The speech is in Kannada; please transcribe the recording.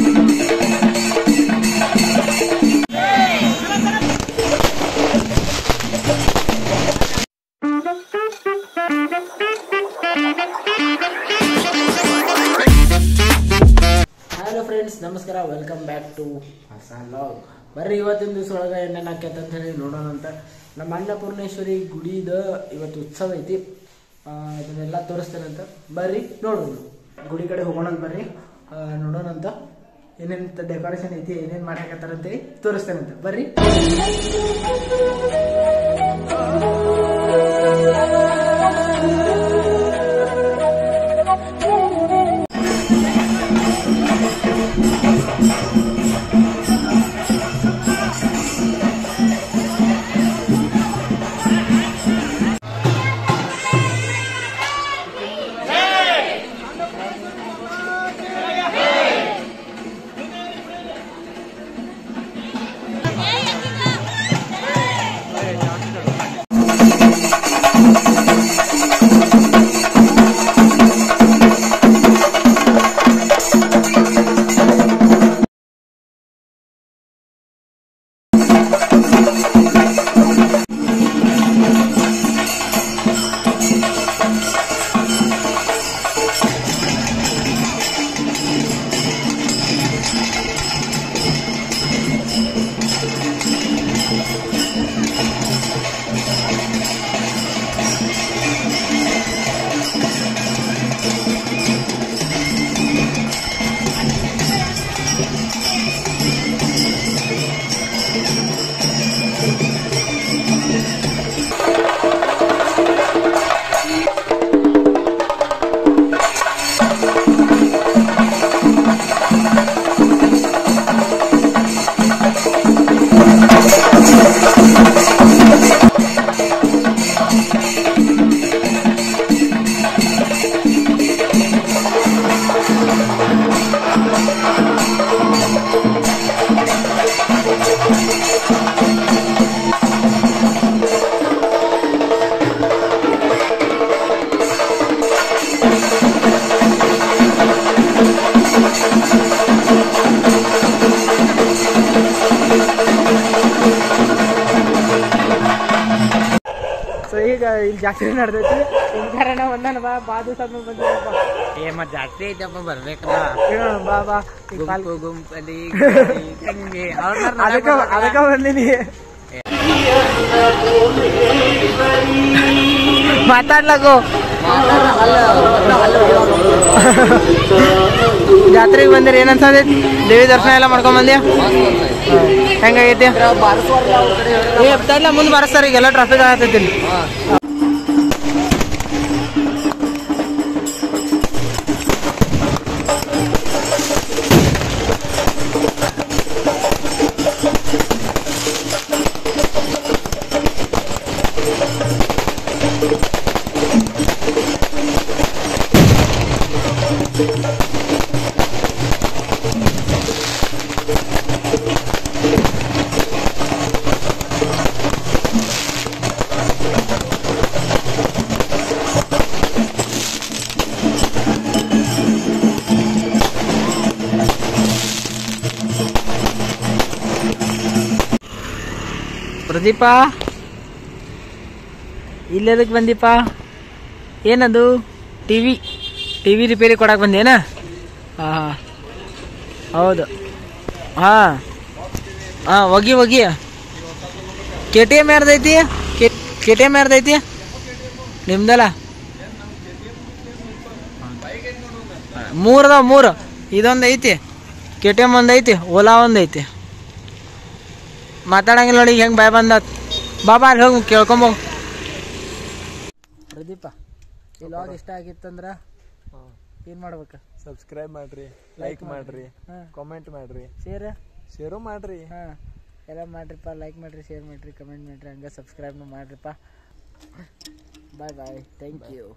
ಹಲೋ ಫ್ರೆಂಡ್ಸ್, ನಮಸ್ಕಾರ. ವೆಲ್ಕಮ್ ಬ್ಯಾಕ್ ಟು ಹೊಸ ವ್ಲಾಗ್. ಬರ್ರಿ ಇವತ್ತಿನ ದಿವಸ ಒಳಗೆ ಏನೇನು ಆಕೈತೆ ಅಂತ ಹೇಳಿ ನೋಡೋಣ ಅಂತ. ನಮ್ಮ ಅನ್ನಪೂರ್ಣೇಶ್ವರಿ ಗುಡಿದ ಇವತ್ತು ಉತ್ಸವ ಐತಿ. ಇದನ್ನೆಲ್ಲ ತೋರಿಸ್ತೇನಂತ. ಬರ್ರಿ ನೋಡೋಣ, ಗುಡಿ ಕಡೆ ಹೋಗೋಣ ಬರ್ರಿ, ನೋಡೋಣ ಅಂತ. ಏನೇನು ಡೆಕೋರೇಷನ್ ಐತಿ, ಏನೇನು ಮಾಡಾಕತ್ತಾರ ಅಂತೇಳಿ ತೋರಿಸ್ತೇನಂತ. ಬರ್ರಿ. ಈಗ ಇಲ್ಲಿ ಜಾತ್ರೆ ನಡೆದೈತಿ. ಕಾರಣ ಒಂದನ ಬಾ ದಿವಸ ಬಂದಿರಪ್ಪ. ಮತ್ ಜಾತ್ರೆ ಐತಪ್ಪ ಬರ್ಬೇಕಲ್ಲ. ಬಾ ಬಾ ಗುಂಪಲ್ಲಿ ಅದಕ್ಕ ಬಂದಿನಿ. ಮಾತಾಡ್ಲಾಗು. ಜಾತ್ರೆಗೆ ಬಂದಿರಿ, ಏನನ್ಸದೈತಿ? ದೇವಿ ದರ್ಶನ ಎಲ್ಲ ಮಾಡ್ಕೊಂಡ್ ಬಂದ್ಯಾ? ಹೆಂಗಾಗೈತಿ? ಮುಂದೆ ಬಾರಿಸ್ತಾರ, ಈಗೆಲ್ಲ ಟ್ರಾಫಿಕ್ ಆಗತೈತಿ. ಪ್ರದೀಪ, ಇಲ್ಲೆದಕ್ಕೆ ಬಂದಿಪ್ಪ? ಏನದು? ಟಿವಿ ರಿಪೇರಿ ಕೊಡಕ್ಕೆ ಬಂದೇನ? ಹಾಂ ಹೌದು. ಹಾಂ ಒಗಿ KTM ಯಾರ್ದೈತಿ? KTM ಯಾರ್ದೈತಿ? ನಿಮ್ದಲ್ಲ? 3 ಅದಾವ. 3 ಇದೊಂದು ಐತಿ, KTM ಒಂದು ಐತಿ, ಓಲಾ ಒಂದು ಐತಿ. ಮಾತಾಡಂಗಿಲ್ಲ ನೋಡಿ, ಹೆಂಗೆ ಭಯ ಬಂದ. ಬಾಬಾ ಅಲ್ಲಿ ಹೋಗಿ ಕೇಳ್ಕೊಂಬೋಗ. ಪ್ರದೀಪ, ಈ ವ್ಲಾಗ್ ಇಷ್ಟ ಆಗಿತ್ತಂದ್ರೆ ಏನು ಮಾಡ್ಬೇಕು? ಸಬ್ಸ್ಕ್ರೈಬ್ ಮಾಡ್ರಿ, ಲೈಕ್ ಮಾಡ್ರಿ, ಕಾಮೆಂಟ್ ಮಾಡ್ರಿ, ಶೇರು ಮಾಡ್ರಿ. ಹಾಂ, ಎಲ್ಲ ಮಾಡ್ರಿಪ್ಪ. ಲೈಕ್ ಮಾಡ್ರಿ, ಶೇರ್ ಮಾಡ್ರಿ, ಕಮೆಂಟ್ ಮಾಡ್ರಿ, ಹಂಗೆ ಸಬ್ಸ್ಕ್ರೈಬ್ನು ಮಾಡ್ರಿಪ್ಪ. ಬಾಯ್ ಬಾಯ್, ಥ್ಯಾಂಕ್ ಯು.